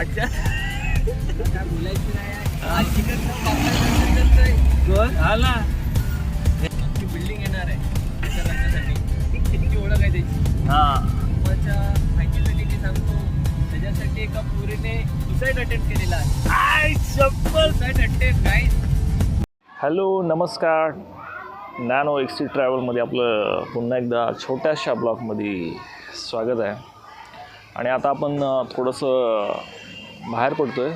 पाठच्या काय बोलायचं नाही हा ना आमची बिल्डिंग येणार आहे त्याच्या लग्नासाठी किती ओळख आहे त्याची. हा माहितीसाठी मी सांगतो त्याच्यासाठी एका पोरीने सुसाईड अटेम्प्ट केलेला आहे. Suicide attempt guys. हॅलो नमस्कार. नॅनो एक्सटी ट्रॅव्हलमध्ये आपलं पुन्हा एकदा छोट्याशा ब्लॉगमध्ये स्वागत आहे. आणि आता आपण थोडंसं बाहेर पडतो आहे.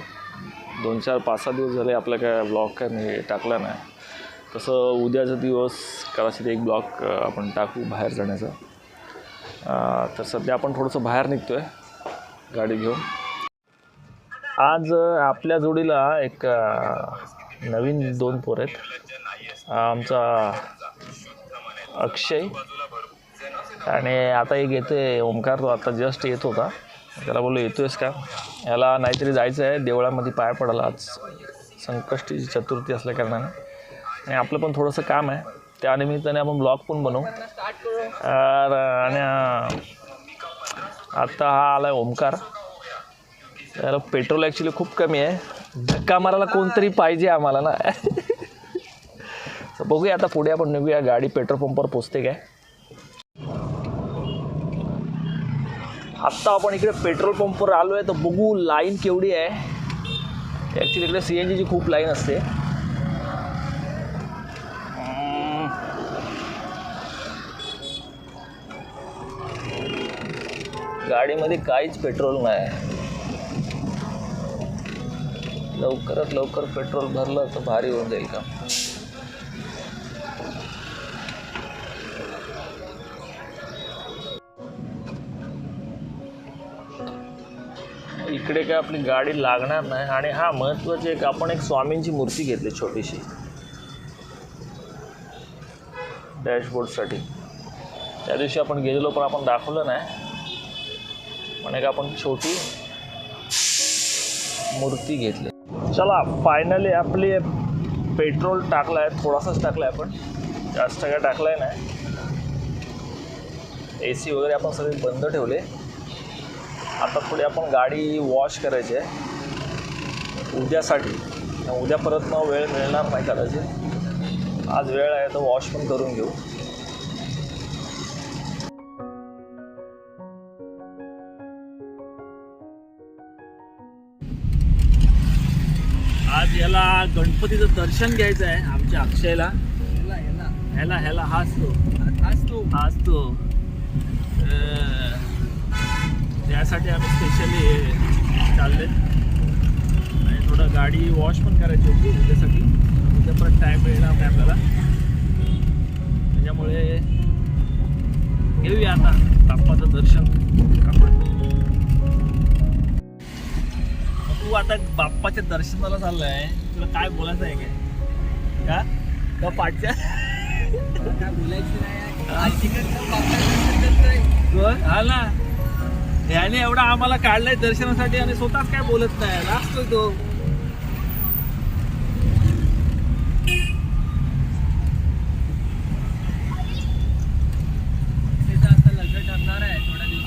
2-4 5-6 दिवस झाले आपल्या काय ब्लॉग काय मी टाकला नाही. तसं उद्याचा दिवस कदाचित एक ब्लॉग आपण टाकू बाहेर जाण्याचा. तर सध्या आपण थोडंसं बाहेर निघतो आहे गाडी घेऊन. आज आपल्या जोडीला एक नवीन 2 पोर आहेत. आमचा अक्षय आणि आता एक येते ओमकार. तो आता जस्ट येत होता. त्याला बोललो येतोयस का. याला नाहीतरी जायचं आहे देवळामध्ये पाय पडायला. आज संकष्टी चतुर्थी असल्या कारणाने आणि आपलं पण थोडंसं काम आहे. त्यानिमित्ताने आपण ब्लॉग पण बनवू. आणि आता हा आला आहे ओमकार. त्याला पेट्रोल ॲक्च्युली खूप कमी आहे. धक्का मारायला कोणतरी पाहिजे आम्हाला ना. तर बघूया आता पुढे आपण निघूया. गाडी पेट्रोल पंपावर पोचते काय. आत्ता आपण इकडे पेट्रोल पंपवर आलो आहे. तर बघू लाईन केवढी आहे. ॲक्च्युली इकडे CNGची खूप लाईन असते. गाडीमध्ये काहीच पेट्रोल नाही. लवकरात लवकर पेट्रोल भरलं तर भारी होऊन जाईल का. इकडे काय आपली गाडी लागणार नाही. आणि हा महत्त्वाचे एक आपण एक स्वामींची मूर्ती घेतली छोटीशी डॅशबोर्डसाठी. त्या दिवशी आपण गेलेलो पण आपण दाखवलं नाही. पण एक आपण छोटी मूर्ती घेतली. चला फायनली आपली पेट्रोल टाकलं आहे. थोडासाच टाकलं आहे आपण, जास्त काय टाकलं आहे नाही. AC वगैरे आपण सगळे बंद ठेवले. आता थोडी आपण गाडी वॉश करायची आहे उद्यासाठी. उद्या परत मग वेळ मिळणार नाही कदाचित. आज वेळ आहे तर वॉश पण करून घेऊ. आज याला गणपतीचं दर्शन घ्यायचं आहे आमच्या अक्षयला. ह्याला हाच तो त्यासाठी आम्ही स्पेशली चालले. आणि थोडं गाडी वॉश पण करायची होती उद्यासाठी. उद्या परत टाईम मिळणार नाही आपल्याला. त्याच्यामुळे घेऊया आता बाप्पाचं दर्शन आपण. तू आता बाप्पाच्या दर्शनाला चाललाय. तुला काय बोलायचं आहे काय का पाठच्या काय बोलायचं नाही. हा ना. याने एवढा आम्हाला काढलाय दर्शनासाठी आणि स्वतःच काय बोलत नाही. लाजतो तो.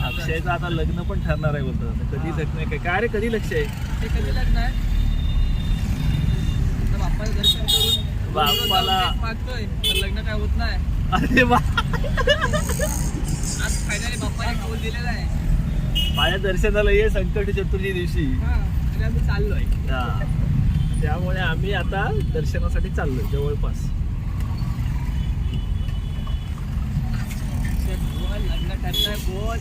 अक्षयचं आता लग्न पण ठरणार आहे बोलतो. कधी लग्न आहे काय रे. कधी लक्ष आहे ते कधी लग्न आहे. बाप्पाचं दर्शन करून बाप्पाला मागतोय पण लग्न काय होत नाही. अरे वा. आज फायनली बाप्पाने कौल दिलेला आहे. माझ्या दर्शनाला ये संकट चतुर्थी दिवशी. आणि आम्ही चाललोय. त्यामुळे आम्ही आता दर्शनासाठी चाललोय जवळपास. लग्न ठरलंय बोल.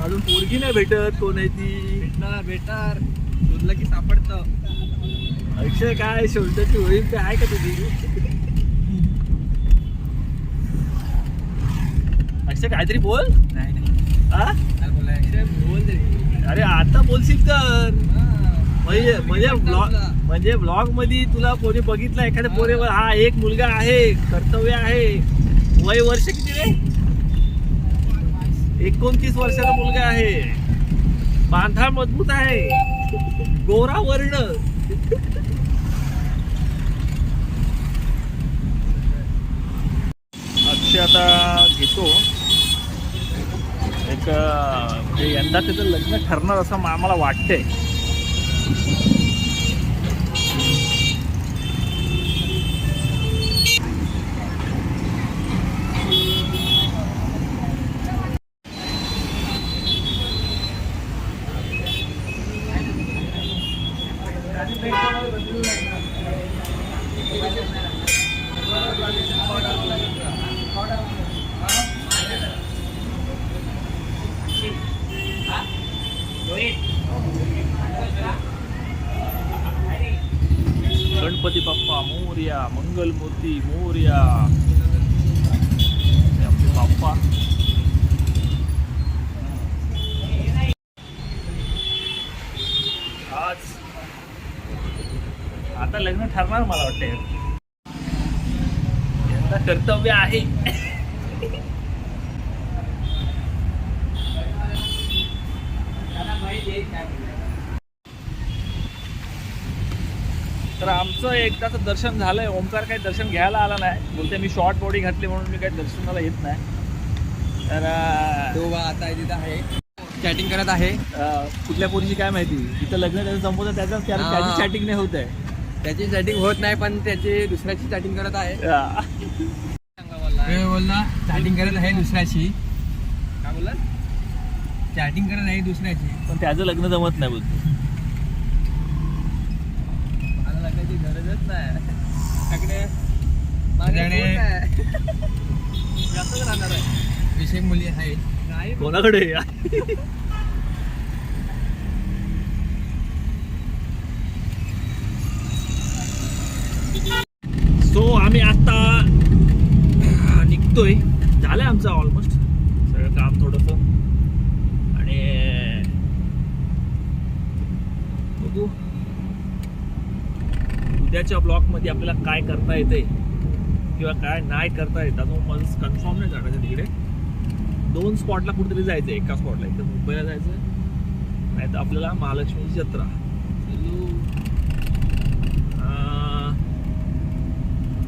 अजून पोरगी नाही भेटत. कोण आहे ती. भेटणार शोधलं की सापडतं. अक्षय काय शोधण्याची होईल काय आहे का तुझी. अक्षय काहीतरी बोल. नाही हा बोलाय बोल तरी. अरे आता बोलशील तर म्हणजे ब्लॉग मध्ये तुला कोणी बघितलं एखाद्या पोरेवर. हा एक मुलगा आहे, कर्तव्य आहे. वय वर्ष किती रे. 29 वर्षाचा मुलगा आहे. बांधा मजबूत आहे. गोरा वर्ण. अक्षय आता घेतो म्हणजे यंदा त्याचं लग्न ठरणार असं आम्हाला वाटतंय. गणपती बाप्पा मोरया, मंगलमूर्ती मोरया. हे आपले बाप्पा. आज आता लग्न ठरणार मला वाटतंय. यंदा कर्तव्य आहे. तर आमचं एकदाचं दर्शन झालंय. ओमकार काही दर्शन घ्यायला आला नाही, बोलते मी शॉर्ट बॉडी घातली म्हणून मी काही दर्शनाला येत नाही. तर तो आता तिथं आहे, चॅटिंग करत आहे. कुठल्या पोरीची काय माहिती, तिथं लग्न त्याचं संपवतं त्याची चॅटिंग नाही होत आहे. त्याची चॅटिंग होत नाही, पण त्याची दुसऱ्याची चॅटिंग करत आहे. बोलला चॅटिंग करत आहे दुसऱ्याची. काय बोलला? चॅटिंग करत आहे दुसऱ्याची, पण त्याचं लग्न जमत नाही बोलतो. मला लग्नाची गरजच नाही. माझ्याकडे जास्तच राहणार आहे. विषय मुली आहेत नाही कोणाकडे. सो आम्ही आता निघतोय. झालंय आमचं ऑलमोस्ट सगळं काम थोडंसं. आणि बघू उद्याच्या ब्लॉकमध्ये आपल्याला काय करता येते किंवा काय नाही करता येत. अजून माझं कन्फर्म नाही जाण्याचं. तिकडे 2 स्पॉटला कुठेतरी जायचं. एका स्पॉटला एक तर मुंबईला जायचं, नाही तर आपल्याला महालक्ष्मीची जत्रा.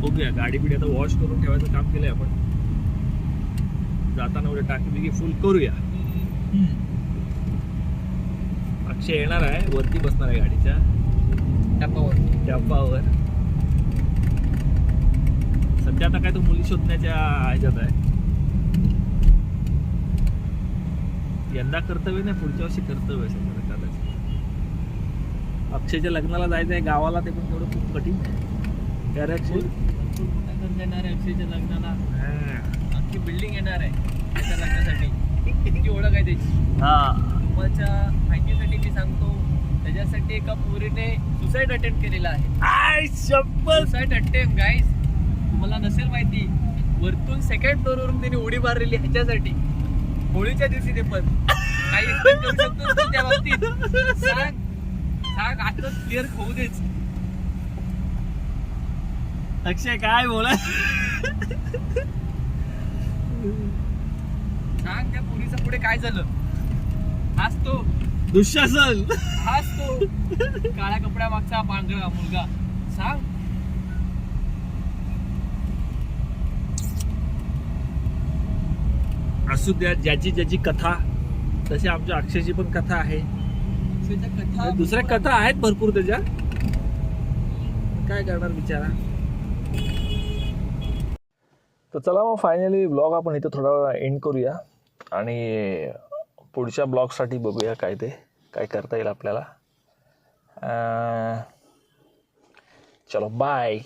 बघूया. गाडी बिडी आता वॉश करून ठेवायचं काम केलंय आपण. जाताना उद्या टाकी बिकी फुल करूया. अक्षय येणार आहे, वरती बसणार आहे गाडीच्या टप्पावर. सध्या आता काय तो मुली शोधण्याच्या ह्याच्यात आहे. यंदा कर्तव्य नाही, पुढच्या वर्षी कर्तव्य आहे सगळं कदाचित. अक्षयच्या लग्नाला जायचं आहे गावाला, ते पण तेवढं खूप कठीण आहे. त्या अक्षय येणार आहे अक्षयच्या लग्नाला. अख्खी बिल्डिंग येणार आहे त्याच्या लग्नासाठी. किती ओळख आहे त्याची. तुम्हाच्या माहितीसाठी मी सांगतो, त्याच्यासाठी एका पोरीने सुसाईड अटेम्प्ट केलेला आहे. सुसाईड अटेम्प्ट गाईज, तुम्हाला नसेल माहिती. वरतून 2nd फ्लोअरवरून त्याने उडी मारलेली ह्याच्यासाठी. होळीच्या दिवशी ते पण काही एक्सप्लेन करू शकतो तू त्या बाबतीत. सांग आता क्लिअर होऊ देच. अक्षय काय बोला. सांग त्या पोरीचं पुढे काय झालं. हाच तो दुःशासन. हाच तो काळ्या कपड्या मागचा पांढरा मुलगा. सांग. असू द्या, ज्याची ज्याची कथा. तशी आमच्या अक्षयची पण कथा आहे. कथा दुसऱ्या कथा आहेत भरपूर त्याच्या. काय करणार बिचारा. तर चला मग फायनली ब्लॉग आपण इथं थोडा वेळा एंड करूया. आणि पुढच्या ब्लॉगसाठी बघूया काय ते काय करता येईल आपल्याला. चलो बाय.